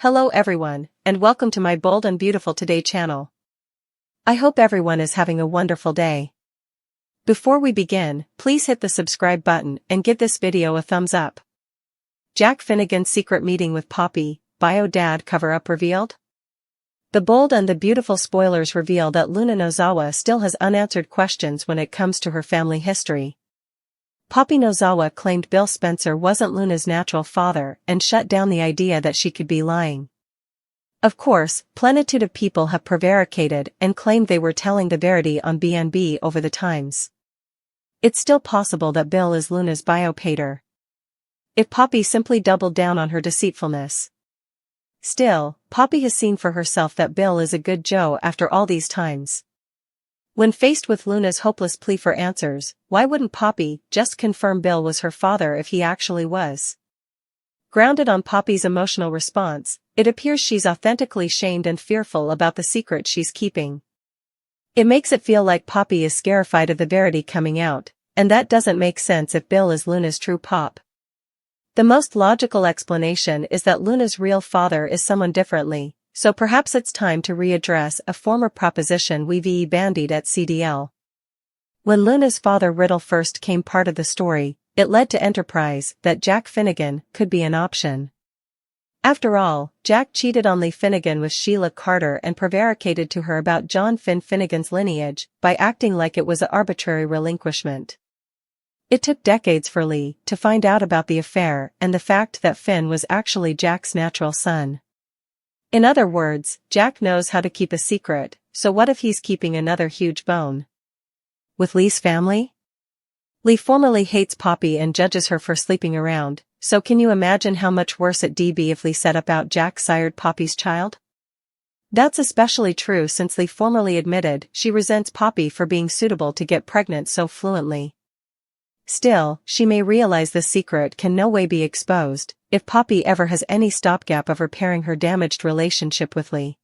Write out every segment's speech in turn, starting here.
Hello everyone, and welcome to my Bold and Beautiful Today channel. I hope everyone is having a wonderful day. Before we begin, please hit the subscribe button and give this video a thumbs up. Jack Finnegan's secret meeting with Poppy, bio dad cover-up revealed? The Bold and the Beautiful spoilers reveal that Luna Nozawa still has unanswered questions when it comes to her family history. Poppy Nozawa claimed Bill Spencer wasn't Luna's natural father and shut down the idea that she could be lying. Of course, plenitude of people have prevaricated and claimed they were telling the verity on BNB over the times. It's still possible that Bill is Luna's biopater. If Poppy simply doubled down on her deceitfulness. Still, Poppy has seen for herself that Bill is a good Joe after all these times. When faced with Luna's hopeless plea for answers, why wouldn't Poppy just confirm Bill was her father if he actually was? Grounded on Poppy's emotional response, it appears she's authentically shamed and fearful about the secret she's keeping. It makes it feel like Poppy is scarified of the verity coming out, and that doesn't make sense if Bill is Luna's true pop. The most logical explanation is that Luna's real father is someone differently. So perhaps it's time to readdress a former proposition we've bandied at CDL. When Luna's father Riddle first came part of the story, it led to Enterprise that Jack Finnegan could be an option. After all, Jack cheated on Lee Finnegan with Sheila Carter and prevaricated to her about John Finnegan's lineage by acting like it was an arbitrary relinquishment. It took decades for Lee to find out about the affair and the fact that Finn was actually Jack's natural son. In other words, Jack knows how to keep a secret, so what if he's keeping another huge bone? With Lee's family? Lee formally hates Poppy and judges her for sleeping around, so can you imagine how much worse it'd be if Lee set about Jack sired Poppy's child? That's especially true since Lee formally admitted she resents Poppy for being suitable to get pregnant so fluently. Still, she may realize this secret can no way be exposed if Poppy ever has any stopgap of repairing her damaged relationship with Lee.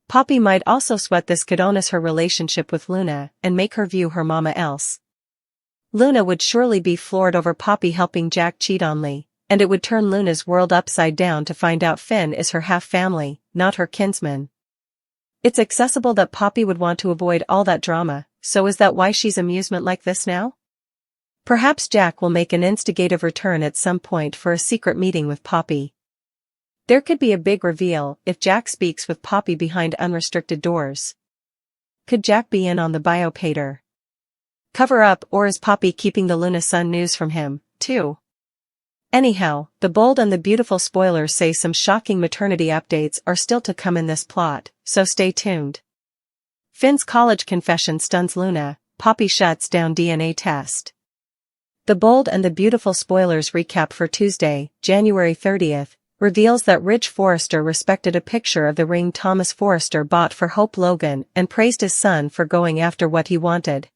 Poppy might also sweat this could onus her relationship with Luna and make her view her mama else. Luna would surely be floored over Poppy helping Jack cheat on Lee, and it would turn Luna's world upside down to find out Finn is her half-family, not her kinsman. It's accessible that Poppy would want to avoid all that drama, so is that why she's amusement like this now? Perhaps Jack will make an instigative return at some point for a secret meeting with Poppy. There could be a big reveal if Jack speaks with Poppy behind unrestricted doors. Could Jack be in on the biopater cover-up, or is Poppy keeping the Luna Sun news from him, too? Anyhow, the Bold and the Beautiful spoilers say some shocking maternity updates are still to come in this plot, so stay tuned. Finn's college confession stuns Luna, Poppy shuts down DNA test. The Bold and the Beautiful spoilers recap for Tuesday, January 30th, reveals that Ridge Forrester respected a picture of the ring Thomas Forrester bought for Hope Logan and praised his son for going after what he wanted.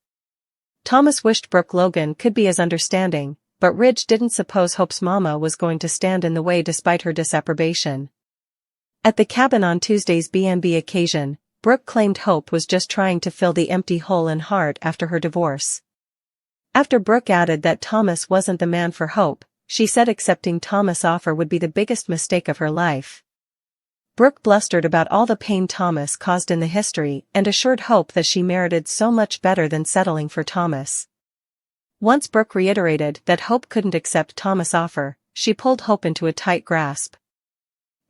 Thomas wished Brooke Logan could be as understanding, but Ridge didn't suppose Hope's mama was going to stand in the way despite her disapprobation. At the cabin on Tuesday's BNB occasion, Brooke claimed Hope was just trying to fill the empty hole in heart after her divorce. After Brooke added that Thomas wasn't the man for Hope, she said accepting Thomas' offer would be the biggest mistake of her life. Brooke blustered about all the pain Thomas caused in the history and assured Hope that she merited so much better than settling for Thomas. Once Brooke reiterated that Hope couldn't accept Thomas' offer, she pulled Hope into a tight grasp.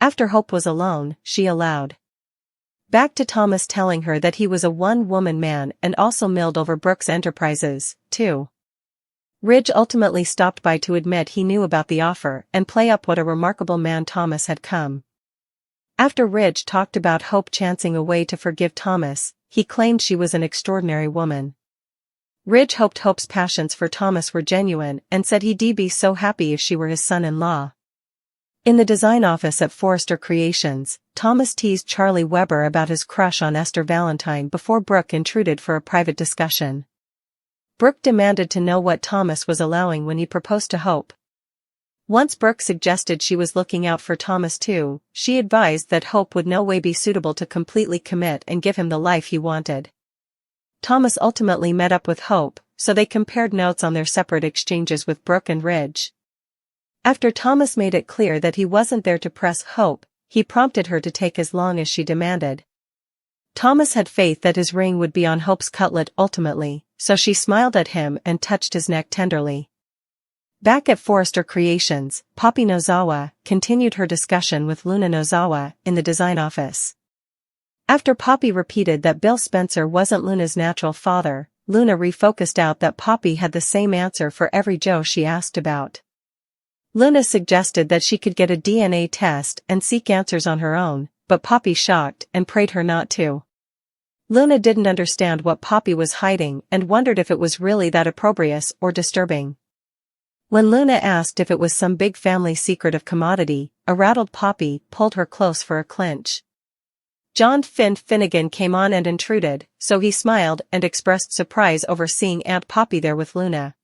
After Hope was alone, she allowed back to Thomas telling her that he was a one-woman man and also milled over Brooke's enterprises, too. Ridge ultimately stopped by to admit he knew about the offer and play up what a remarkable man Thomas had come. After Ridge talked about Hope chancing a way to forgive Thomas, he claimed she was an extraordinary woman. Ridge hoped Hope's passions for Thomas were genuine and said he'd be so happy if she were his son-in-law. In the design office at Forrester Creations, Thomas teased Charlie Weber about his crush on Esther Valentine before Brooke intruded for a private discussion. Brooke demanded to know what Thomas was allowing when he proposed to Hope. Once Brooke suggested she was looking out for Thomas too, she advised that Hope would no way be suitable to completely commit and give him the life he wanted. Thomas ultimately met up with Hope, so they compared notes on their separate exchanges with Brooke and Ridge. After Thomas made it clear that he wasn't there to press Hope, he prompted her to take as long as she demanded. Thomas had faith that his ring would be on Hope's cutlet ultimately, so she smiled at him and touched his neck tenderly. Back at Forrester Creations, Poppy Nozawa continued her discussion with Luna Nozawa in the design office. After Poppy repeated that Bill Spencer wasn't Luna's natural father, Luna refocused out that Poppy had the same answer for every Joe she asked about. Luna suggested that she could get a DNA test and seek answers on her own, but Poppy shocked and prayed her not to. Luna didn't understand what Poppy was hiding and wondered if it was really that opprobrious or disturbing. When Luna asked if it was some big family secret of commodity, a rattled Poppy pulled her close for a clinch. John Finnegan came on and intruded, so he smiled and expressed surprise over seeing Aunt Poppy there with Luna.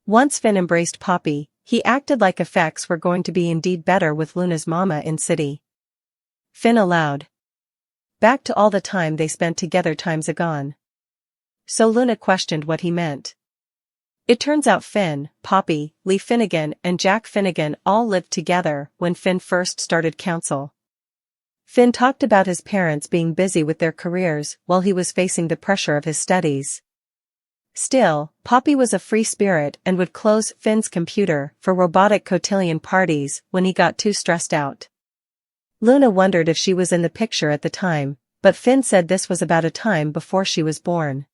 Once Finn embraced Poppy, he acted like effects were going to be indeed better with Luna's mama in city. Finn allowed. Back to all the time they spent together times agone. So Luna questioned what he meant. It turns out Finn, Poppy, Lee Finnegan and Jack Finnegan all lived together when Finn first started council. Finn talked about his parents being busy with their careers while he was facing the pressure of his studies. Still, Poppy was a free spirit and would close Finn's computer for robotic cotillion parties when he got too stressed out. Luna wondered if she was in the picture at the time, but Finn said this was about a time before she was born.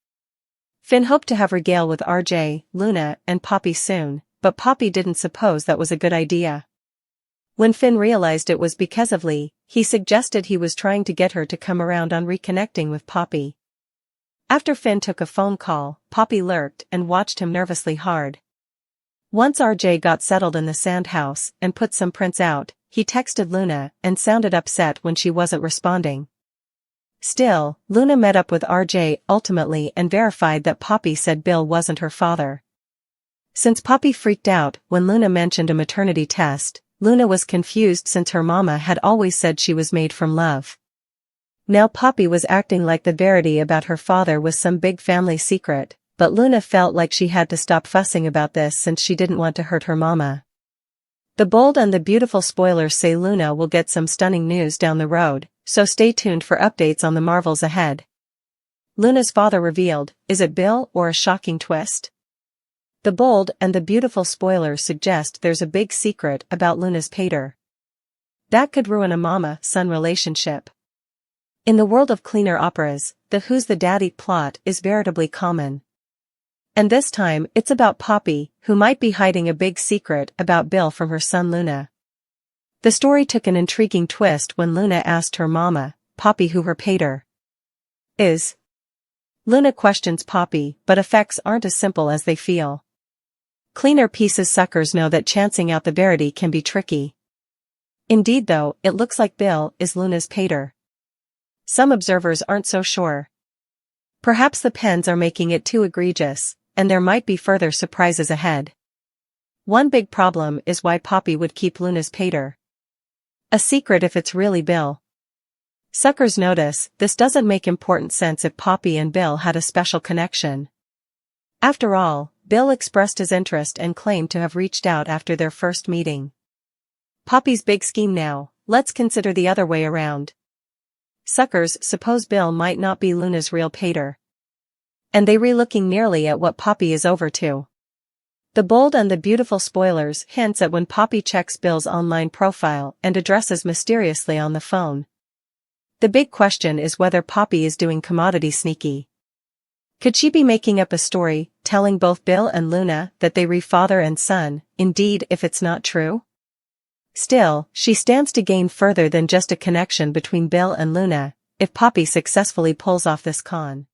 Finn hoped to have regale with RJ, Luna, and Poppy soon, but Poppy didn't suppose that was a good idea. When Finn realized it was because of Lee, he suggested he was trying to get her to come around on reconnecting with Poppy. After Finn took a phone call, Poppy lurked and watched him nervously hard. Once RJ got settled in the sand house and put some prints out, he texted Luna and sounded upset when she wasn't responding. Still, Luna met up with RJ ultimately and verified that Poppy said Bill wasn't her father. Since Poppy freaked out when Luna mentioned a maternity test, Luna was confused since her mama had always said she was made from love. Now Poppy was acting like the verity about her father was some big family secret, but Luna felt like she had to stop fussing about this since she didn't want to hurt her mama. The bold and the beautiful spoilers say Luna will get some stunning news down the road, so stay tuned for updates on the marvels ahead. Luna's father revealed, is it Bill or a shocking twist? The bold and the beautiful spoilers suggest there's a big secret about Luna's pater. That could ruin a mama-son relationship. In the world of cleaner operas, the Who's the Daddy plot is veritably common. And this time it's about Poppy, who might be hiding a big secret about Bill from her son Luna. The story took an intriguing twist when Luna asked her mama, Poppy, who her pater is. Luna questions Poppy, but effects aren't as simple as they feel. Cleaner pieces suckers know that chancing out the verity can be tricky. Indeed though, it looks like Bill is Luna's pater. Some observers aren't so sure. Perhaps the pens are making it too egregious, and there might be further surprises ahead. One big problem is why Poppy would keep Luna's pater a secret if it's really Bill. Suckers notice this doesn't make important sense if Poppy and Bill had a special connection. After all, Bill expressed his interest and claimed to have reached out after their first meeting. Poppy's big scheme now, let's consider the other way around. Suckers suppose Bill might not be Luna's real pater. And they re-looking nearly at what Poppy is over to. The bold and the beautiful spoilers hints at when Poppy checks Bill's online profile and addresses mysteriously on the phone. The big question is whether Poppy is doing commodity sneaky. Could she be making up a story, telling both Bill and Luna that they re-father and son, indeed if it's not true? Still, she stands to gain further than just a connection between Bill and Luna, if Poppy successfully pulls off this con.